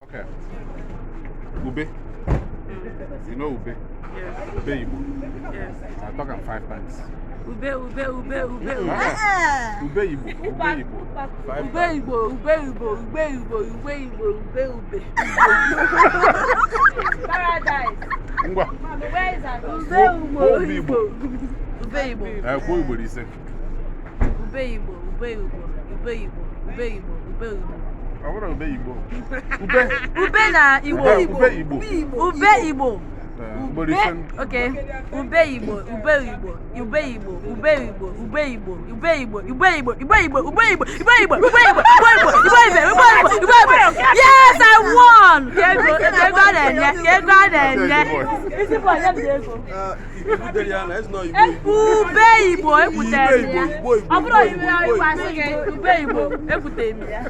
Okay. Ube. You know Ube? Yes. Ube Igbo. Yes. I talk am 5 times. Ube. Ube Igbo. Ube Igbo. Ube. Paradise. Ngwa. Where is that? Ube Igbo. Ube Igbo. Kwa Igbo dị ise. Ube Igbo. Ube Igbo. Ube Igbo. Ube Igbo. Ube Igbo. Ọ bụrụ Ube Igbo. Ube. Ube na Igbo. Ube Igbo. Ube Igbo. Ube ise. Okay. Ube Igbo. Ube Igbo. Ube Igbo. Ube Igbo. Ube Igbo. Ube Igbo. Ube Igbo. Ube Igbo. Ube Igbo. Ube Igbo. Ube Igbo. Ube Igbo. Ube Igbo. Yes, I won. Kego na-enye. Isi for them dey go. Ube Igbo ekwutere ya. Ọ bụrụ Igbo asị gị Ube Igbo ekwutere ya.